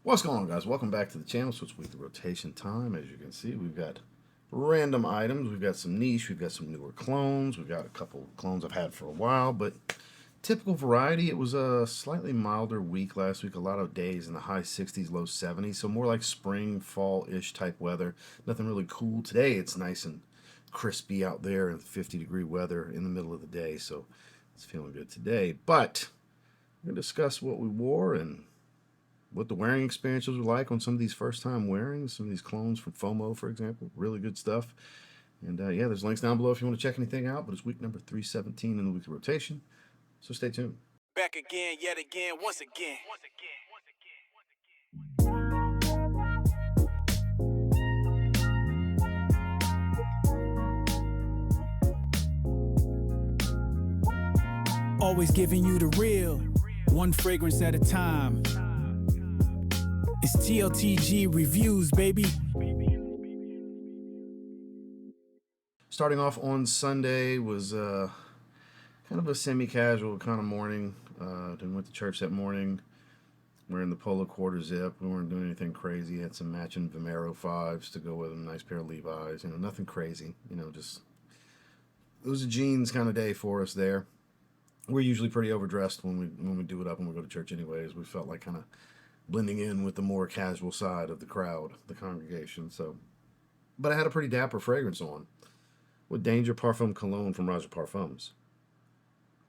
What's going on, guys? Welcome back to the channel. So it's weekly rotation time. As you can see, we've got random items. We've got some niche. We've got some newer clones. We've got a couple clones I've had for a while, but typical variety. It was a slightly milder week last week. A lot of days in the high 60s, low 70s. So more like spring, fall-ish type weather. Nothing really cool. Today it's nice and crispy out there in 50-degree weather in the middle of the day. So it's feeling good today. But we're going to discuss what we wore and what the wearing experiences were like on some of these first-time wearings, some of these clones from Fomo, for example. Really good stuff. And yeah, there's links down below if you want to check anything out. But it's week number 317 in the weekly rotation, so stay tuned. Back again, yet again, once again. Always giving you the real, one fragrance at a time. It's TLTG reviews, baby. Starting off on Sunday was kind of a semi-casual kind of morning. Then went to church that morning. Wearing the polo quarter zip. We weren't doing anything crazy. Had some matching Vomero 5s to go with them. Nice pair of Levi's. You know, nothing crazy. You know, just it was a jeans kind of day for us there. We're usually pretty overdressed when we do it up and we go to church anyways. We felt like kind of blending in with the more casual side of the crowd, the congregation. So, but I had a pretty dapper fragrance on with Danger Parfum Cologne from Roja Parfums.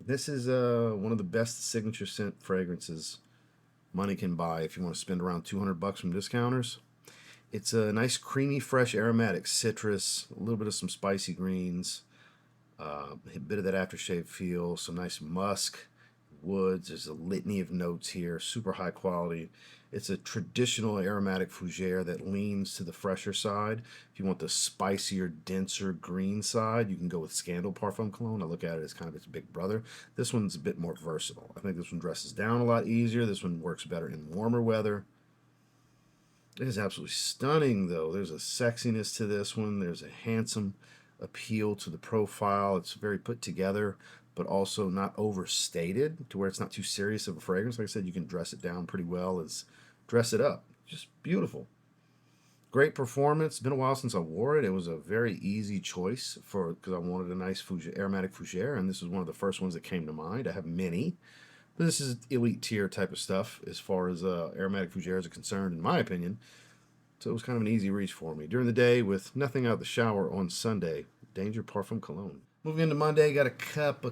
This is one of the best signature scent fragrances money can buy if you want to spend around $200 from discounters. It's a nice creamy, fresh aromatic citrus, a little bit of some spicy greens, a bit of that aftershave feel, some nice musk, woods. There's a litany of notes here, super high quality. It's a traditional aromatic fougere that leans to the fresher side. If you want the spicier, denser green side, you can go with Scandal Parfum Cologne. I look at it as kind of its big brother. This one's a bit more versatile. I think this one dresses down a lot easier. This one works better in warmer weather. It is absolutely stunning, though. There's a sexiness to this one. There's a handsome appeal to the profile. It's very put together, but also not overstated to where it's not too serious of a fragrance. Like I said, you can dress it down pretty well as dress it up. Just beautiful. Great performance. It's been a while since I wore it. It was a very easy choice because I wanted a nice aromatic fougere, and this is one of the first ones that came to mind. I have many, but this is elite tier type of stuff as far as aromatic fougeres are concerned, in my opinion. So it was kind of an easy reach for me. During the day, with nothing out of the shower on Sunday, Danger Parfum Cologne. Moving into Monday, got a couple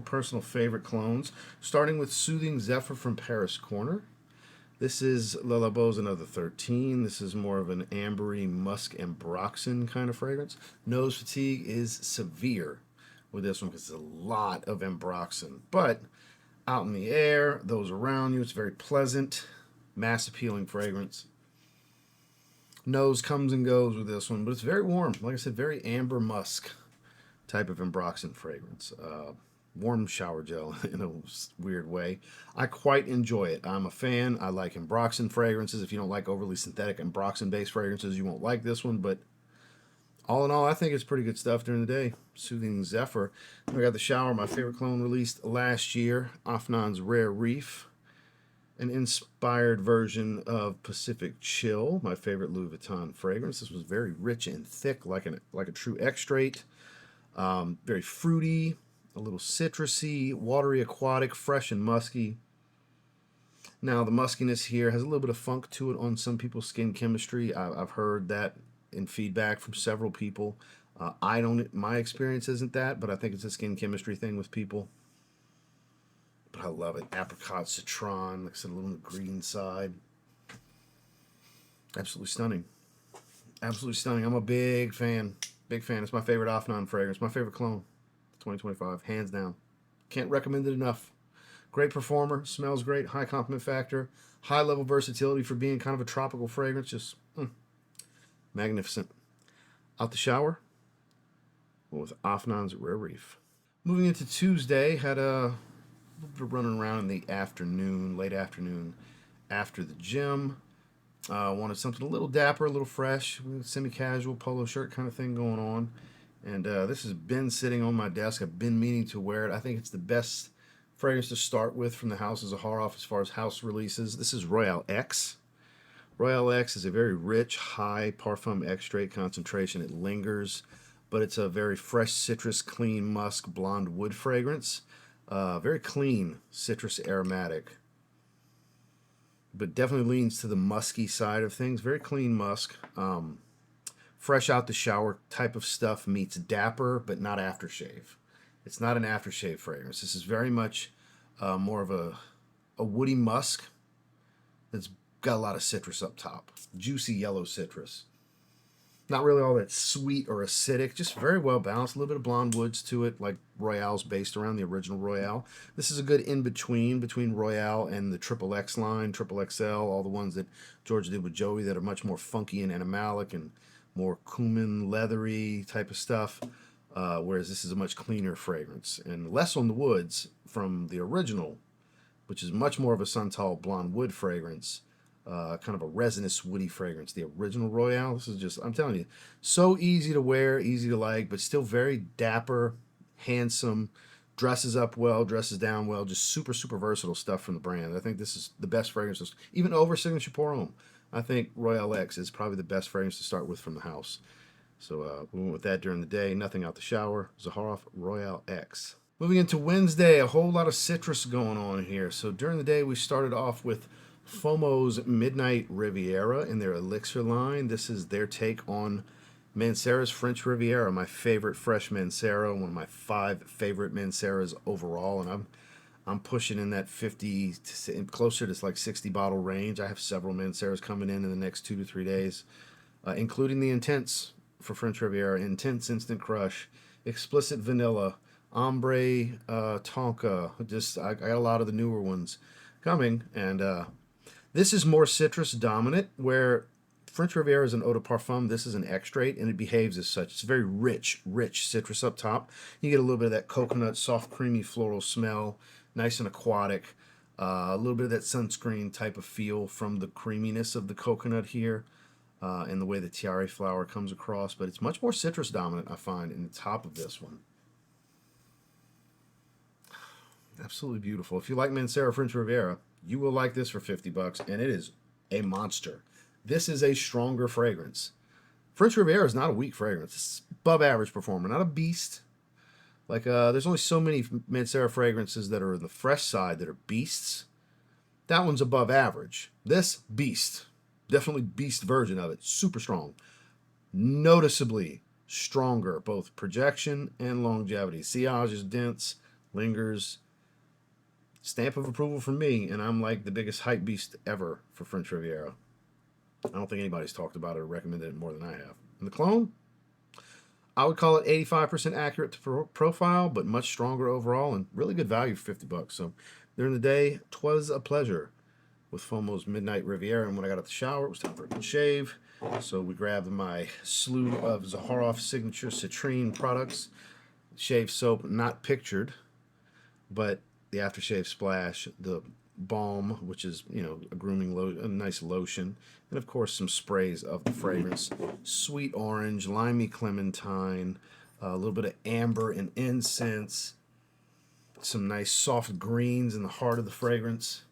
personal favorite clones. Starting with Soothing Zephyr from Paris Corner. This is Le Labo's Another 13. This is more of an ambery, musk, ambroxan kind of fragrance. Nose fatigue is severe with this one because it's a lot of ambroxan. But out in the air, those around you, it's very pleasant, mass appealing fragrance. Nose comes and goes with this one, but it's very warm. Like I said, very amber musk type of ambroxan fragrance. Warm shower gel in a weird way. I quite enjoy it. I'm a fan. I like ambroxan fragrances. If you don't like overly synthetic ambroxan-based fragrances, you won't like this one, but all in all, I think it's pretty good stuff during the day. Soothing Zephyr. I got the shower, my favorite cologne released last year, Afnan's Rare Reef. An inspired version of Pacific Chill, my favorite Louis Vuitton fragrance. This was very rich and thick, like a true extrait. Very fruity, a little citrusy, watery, aquatic, fresh and musky. Now the muskiness here has a little bit of funk to it on some people's skin chemistry. I've heard that in feedback from several people. My experience isn't that, but I think it's a skin chemistry thing with people. But I love it. Apricot, citron, like I said, a little on the green side. Absolutely stunning. Absolutely stunning. I'm a big fan. Big fan. It's my favorite Afnan fragrance. My favorite cologne. 2025. Hands down. Can't recommend it enough. Great performer. Smells great. High compliment factor. High level versatility for being kind of a tropical fragrance. Just magnificent. Out the shower with Afnan's Rare Reef. Moving into Tuesday. Had a little bit of running around in the afternoon, late afternoon, after the gym. Wanted something a little dapper, a little fresh, semi-casual polo shirt kind of thing going on. And this has been sitting on my desk. I've been meaning to wear it. I think it's the best fragrance to start with from the house of Zaharoff as far as house releases. This is Royale X. Royale X is a very rich, high Parfum extrait concentration. It lingers, but it's a very fresh citrus, clean musk, blonde wood fragrance. Very clean citrus aromatic, but definitely leans to the musky side of things. Very clean musk. Fresh out the shower type of stuff meets dapper, but not aftershave. It's not an aftershave fragrance. This is very much more of a woody musk that's got a lot of citrus up top. Juicy yellow citrus. Not really all that sweet or acidic, just very well balanced. A little bit of blonde woods to it, like Royale's based around the original Royale. This is a good in-between Royale and the Triple X line, Triple XL, all the ones that George did with Joey that are much more funky and animalic and more cumin, leathery type of stuff. Whereas this is a much cleaner fragrance and less on the woods from the original, which is much more of a Scentual blonde wood fragrance. Kind of a resinous, woody fragrance. The original Royale, this is just, I'm telling you, so easy to wear, easy to like, but still very dapper, handsome, dresses up well, dresses down well, just super, super versatile stuff from the brand. I think this is the best fragrance, even over Signature Pour Homme. I think Royale X is probably the best fragrance to start with from the house. So we went with that during the day. Nothing out the shower. Zaharoff Royale X. Moving into Wednesday, a whole lot of citrus going on here. So during the day, we started off with Fomo's Midnight Riviera in their Elixir line. This is their take on Mancera's French Riviera, my favorite fresh Mancera, one of my 5 favorite Manceras overall, and I'm pushing in that 50 to closer to like 60 bottle range. I have several Manceras coming in the next 2 to 3 days, including the Intense for French Riviera, Intense Instant Crush, Explicit Vanilla, Ombre Tonka. Just I got a lot of the newer ones coming, and this is more citrus dominant, where French Riviera is an eau de parfum. This is an extrait, and it behaves as such. It's very rich citrus up top. You get a little bit of that coconut, soft, creamy floral smell, nice and aquatic. A little bit of that sunscreen type of feel from the creaminess of the coconut here, and the way the tiare flower comes across. But it's much more citrus dominant, I find, in the top of this one. Absolutely beautiful. If you like Mancera French Riviera, you will like this for $50, and it is a monster. This is a stronger fragrance. French Riviera is not a weak fragrance. It's above average performer, not a beast. Like, there's only so many Mancera fragrances that are in the fresh side that are beasts. That one's above average. This, beast. Definitely beast version of it. Super strong. Noticeably stronger, both projection and longevity. Sillage is dense, lingers. Stamp of approval from me, and I'm like the biggest hype beast ever for French Riviera. I don't think anybody's talked about it or recommended it more than I have. And the clone, I would call it 85% accurate to profile, but much stronger overall and really good value for $50. So during the day, 'twas a pleasure with Fomo's Midnight Riviera. And when I got out the shower, it was time for a good shave. So we grabbed my slew of Zaharoff signature Citrine products. Shave soap, not pictured, but the aftershave splash, the balm, which is, you know, a grooming a nice lotion, and of course some sprays of the fragrance. Sweet orange, limey clementine, a little bit of amber and incense, some nice soft greens in the heart of the fragrance.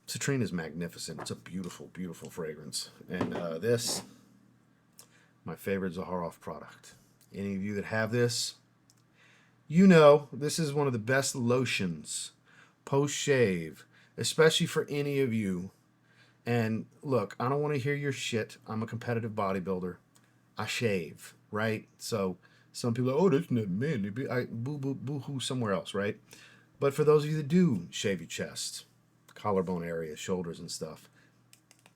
Citrine is magnificent. It's a beautiful, beautiful fragrance. And this, my favorite Zaharoff product. Any of you that have this, you know this is one of the best lotions post-shave, especially for any of you. And look, I don't want to hear your shit. I'm a competitive bodybuilder. I shave, right? So some people are, oh, that's not manly. Boo-hoo somewhere else, right? But for those of you that do shave your chest, collarbone area, shoulders and stuff,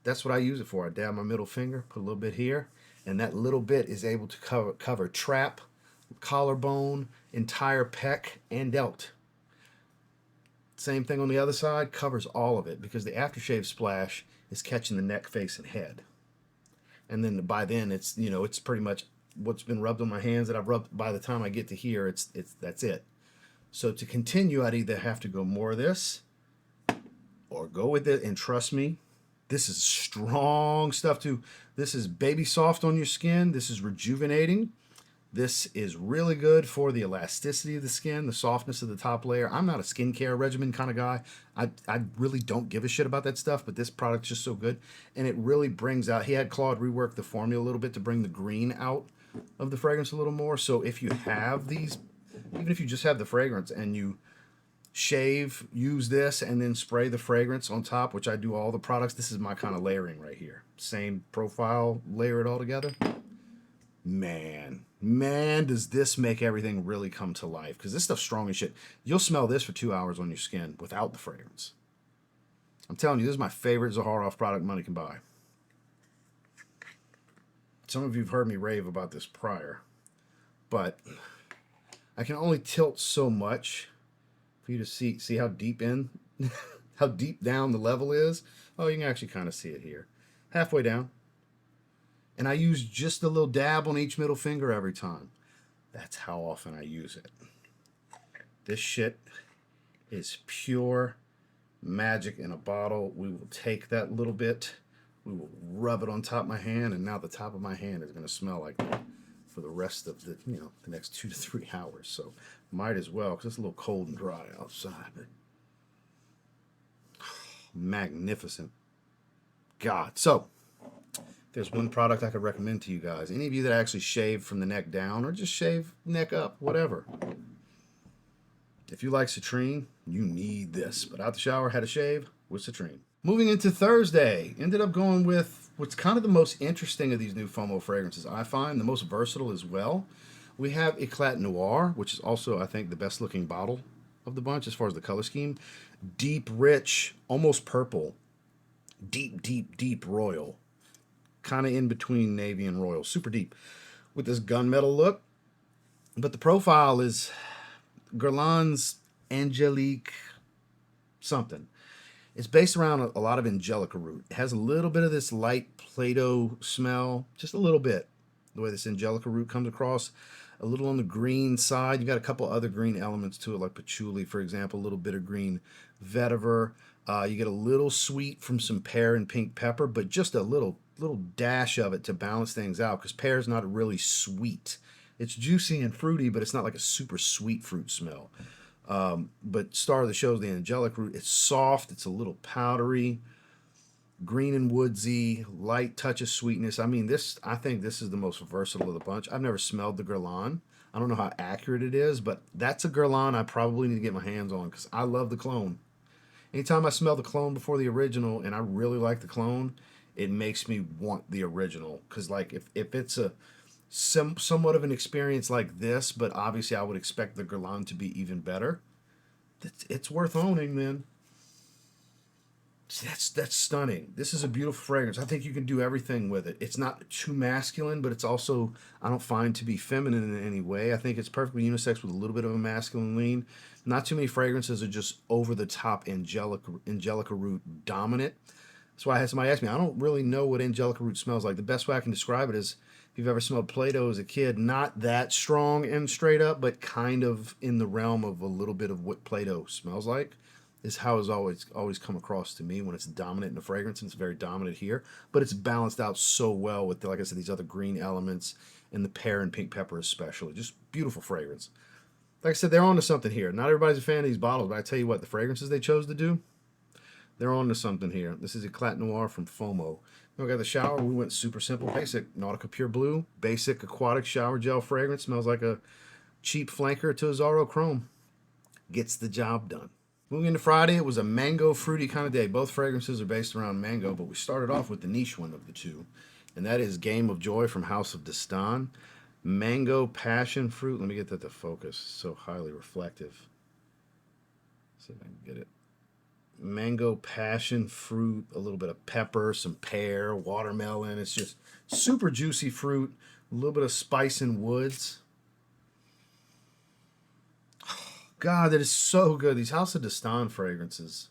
that's what I use it for. I dab my middle finger, put a little bit here, and that little bit is able to cover trap, collarbone, entire pec, and delt. Same thing on the other side, covers all of it because the aftershave splash is catching the neck, face, and head. And then by then it's, you know, it's pretty much what's been rubbed on my hands that I've rubbed. By the time I get to here, that's it. So to continue, I'd either have to go more of this or go with it. And trust me, this is strong stuff too. This is baby soft on your skin. This is rejuvenating. This is really good for the elasticity of the skin, the softness of the top layer. I'm not a skincare regimen kind of guy. I really don't give a shit about that stuff, but this product's just so good. And it really brings out, he had Claude rework the formula a little bit to bring the green out of the fragrance a little more. So if you have these, even if you just have the fragrance and you shave, use this, and then spray the fragrance on top, which I do all the products, this is my kind of layering right here. Same profile, layer it all together. Man, does this make everything really come to life. Because this stuff's strong as shit. You'll smell this for 2 hours on your skin without the fragrance. I'm telling you, this is my favorite Zaharoff product money can buy. Some of you have heard me rave about this prior. But I can only tilt so much for you to see how deep in, how deep down the level is. Oh, you can actually kind of see it here. Halfway down. And I use just a little dab on each middle finger every time. That's how often I use it. This shit is pure magic in a bottle. We will take that little bit, we will rub it on top of my hand, and now the top of my hand is going to smell like that for the rest of the, the next 2 to 3 hours. So might as well, because it's a little cold and dry outside. But magnificent. God. So there's one product I could recommend to you guys. Any of you that actually shave from the neck down or just shave neck up, whatever. If you like Citrine, you need this. But out the shower, had a shave with Citrine. Moving into Thursday, ended up going with what's kind of the most interesting of these new Fomo fragrances. I find the most versatile as well. We have Eclat Noir, which is also, I think, the best looking bottle of the bunch as far as the color scheme. Deep, rich, almost purple. Deep, deep, deep royal. Kind of in between navy and royal, super deep, with this gunmetal look. But the profile is Guerlain's Angelique something. It's based around a lot of angelica root. It has a little bit of this light Play-Doh smell, just a little bit. The way this angelica root comes across, a little on the green side. You got a couple other green elements to it, like patchouli, for example, a little bit of green vetiver. You get a little sweet from some pear and pink pepper, but just a little dash of it to balance things out, because pear is not really sweet. It's juicy and fruity, but it's not like a super sweet fruit smell. But star of the show is the angelic root. It's soft. It's a little powdery, green and woodsy, light touch of sweetness. I mean, I think this is the most versatile of the bunch. I've never smelled the Guerlain. I don't know how accurate it is, but that's a Guerlain I probably need to get my hands on, because I love the clone. Anytime I smell the clone before the original, and I really like the clone, it makes me want the original. Because like if it's a somewhat of an experience like this, but obviously I would expect the Guerlain to be even better, it's worth owning, then. That's stunning. This is a beautiful fragrance. I think you can do everything with it. It's not too masculine, but it's also, I don't find, to be feminine in any way. I think it's perfectly unisex with a little bit of a masculine lean. Not too many fragrances are just over-the-top angelica root dominant. That's why I had somebody ask me, I don't really know what angelica root smells like. The best way I can describe it is, if you've ever smelled Play-Doh as a kid, not that strong and straight up, but kind of in the realm of a little bit of what Play-Doh smells like, is how it's always come across to me when it's dominant in the fragrance, and it's very dominant here. But it's balanced out so well with, like I said, these other green elements and the pear and pink pepper especially. Just beautiful fragrance. Like I said, they're on to something here. Not everybody's a fan of these bottles, but I tell you what, the fragrances they chose to do, they're on to something here. This is Eclat Noir from Fomo. Then we got the shower. We went super simple, basic. Nautica Pure Blue, basic aquatic shower gel fragrance. Smells like a cheap flanker to a Zaharoff Chrome. Gets the job done. Moving into Friday, it was a mango fruity kind of day. Both fragrances are based around mango, but we started off with the niche one of the two, and that is Game of Joy from House of Dastan. Mango passion fruit. Let me get that to focus. So highly reflective. See if I can get it. Mango passion fruit, a little bit of pepper, some pear, watermelon. It's just super juicy fruit, a little bit of spice and woods. God, that is so good. These House of Dastan fragrances,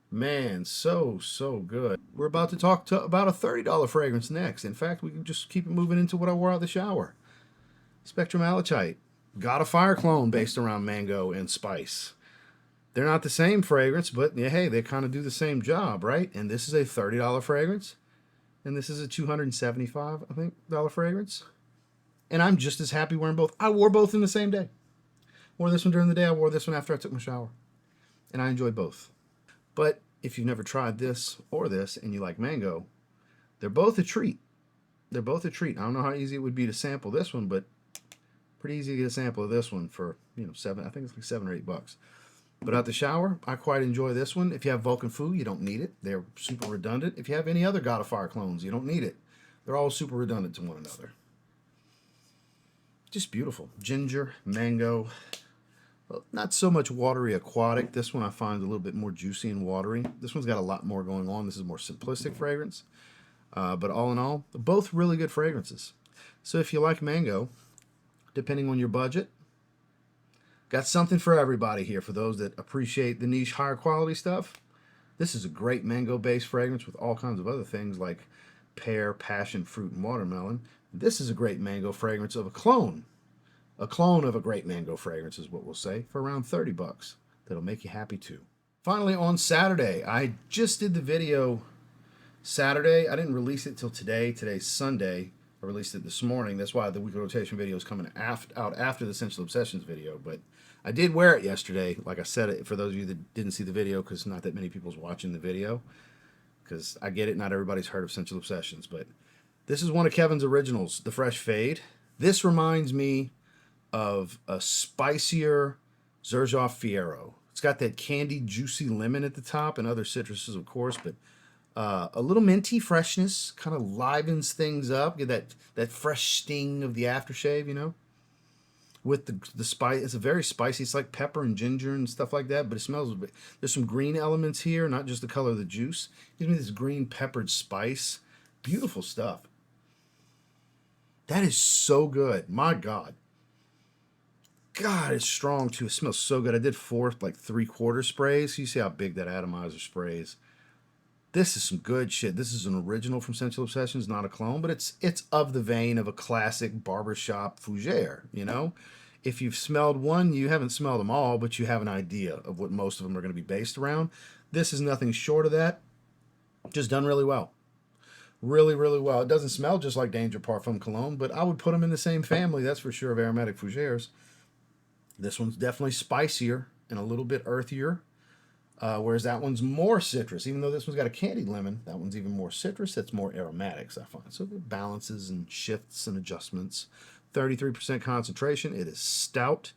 man, so good. We're about to talk about a $30 fragrance next. In fact, we can just keep it moving into what I wore out of the shower. Spectre Malachite. Got a fire clone based around mango and spice. They're not the same fragrance, but yeah, hey, they kind of do the same job, right? And this is a $30 fragrance, and this is a $275, I think, fragrance. And I'm just as happy wearing both. I wore both in the same day. Wore this one during the day. I wore this one after I took my shower. And I enjoyed both. But if you've never tried this or this and you like mango, they're both a treat. They're both a treat. I don't know how easy it would be to sample this one, but pretty easy to get a sample of this one for, I think it's like $7 or $8. But out the shower, I quite enjoy this one. If you have Vulcan Fu, you don't need it. They're super redundant. If you have any other God of Fire clones, you don't need it. They're all super redundant to one another. Just beautiful. Ginger, mango. Well, not so much watery aquatic. This one I find a little bit more juicy and watery. This one's got a lot more going on. This is more simplistic fragrance. But all in all, both really good fragrances. So if you like mango, depending on your budget, got something for everybody here. For those that appreciate the niche higher quality stuff, this is a great mango-based fragrance with all kinds of other things like pear, passion fruit, and watermelon. This is a great mango fragrance of a clone. A clone of a great mango fragrance is what we'll say, for around $30. That'll make you happy too. Finally, on Saturday, I just did the video Saturday. I didn't release it till today. Today's Sunday. I released it this morning. That's why the weekly rotation video is coming out after the Scentual Obsessions video. But I did wear it yesterday. Like I said, for those of you that didn't see the video, because not that many people's watching the video, because I get it, not everybody's heard of Scentual Obsessions. But this is one of Kevin's originals, the Fresh Fade. This reminds me of a spicier Zaharoff Fiero. It's got that candied, juicy lemon at the top and other citruses, of course, but a little minty freshness kind of livens things up. Get that fresh sting of the aftershave, with the spice. It's a very spicy. It's like pepper and ginger and stuff like that, but it smells. There's some green elements here, not just the color of the juice. It gives me this green peppered spice. Beautiful stuff. That is so good. My God. God, it's strong too. It smells so good. I did 4 like 3/4 sprays. So you see how big that atomizer spray is. This is some good shit. This is an original from Scentual Obsessions, not a clone, but it's of the vein of a classic barbershop fougere, If you've smelled one, you haven't smelled them all, but you have an idea of what most of them are going to be based around. This is nothing short of that. Just done really well. Really, really well. It doesn't smell just like Danger Parfum Cologne, but I would put them in the same family, that's for sure, of aromatic fougères. This one's definitely spicier and a little bit earthier. Whereas that one's more citrus. Even though this one's got a candied lemon, that one's even more citrus. That's more aromatics, I find. So it balances and shifts and adjustments. 33% concentration. It is stout.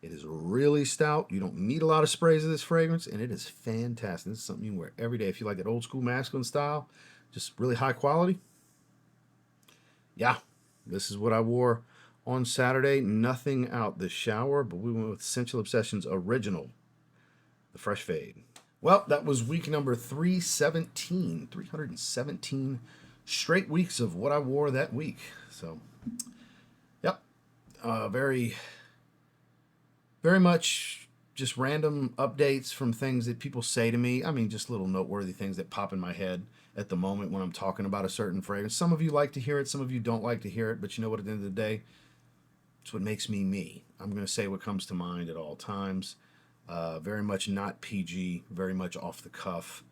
It is really stout. You don't need a lot of sprays of this fragrance, and it is fantastic. This is something you can wear every day. If you like that old school masculine style, just really high quality. Yeah, this is what I wore on Saturday. Nothing out the shower, but we went with Scentual Obsessions original, the Fresh Fade. Well, that was week number 317. 317 straight weeks of what I wore that week. So, yep. Very much just random updates from things that people say to me. I mean, just little noteworthy things that pop in my head at the moment when I'm talking about a certain fragrance. Some of you like to hear it. Some of you don't like to hear it. But you know what? At the end of the day, it's what makes me me. I'm going to say what comes to mind at all times. Very much not PG, very much off the cuff,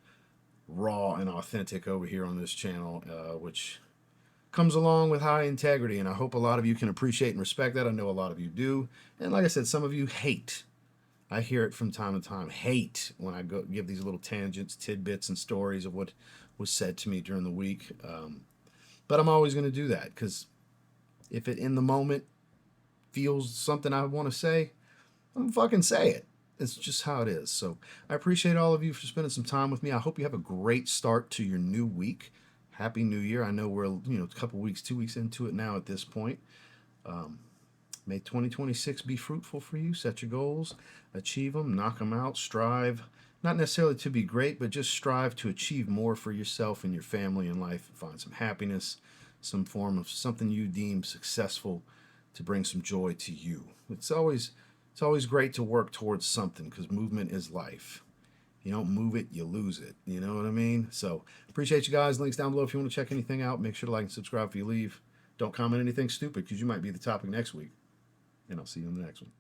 raw and authentic over here on this channel, which comes along with high integrity, and I hope a lot of you can appreciate and respect that. I know a lot of you do, and like I said, some of you hate. I hear it from time to time. Hate when I go give these little tangents, tidbits, and stories of what was said to me during the week. But I'm always going to do that, because if it in the moment feels something I want to say, I'm going to fucking say it. It's just how it is. So I appreciate all of you for spending some time with me. I hope you have a great start to your new week. Happy New Year. I know we're a couple weeks, 2 weeks into it now at this point. May 2026 be fruitful for you. Set your goals, achieve them, knock them out, strive. Not necessarily to be great, but just strive to achieve more for yourself and your family in life. Find some happiness, some form of something you deem successful to bring some joy to you. It's always great to work towards something, because movement is life. You don't move it, you lose it. You know what I mean? So appreciate you guys. Links down below if you want to check anything out. Make sure to like and subscribe if you leave. Don't comment anything stupid, because you might be the topic next week. And I'll see you in the next one.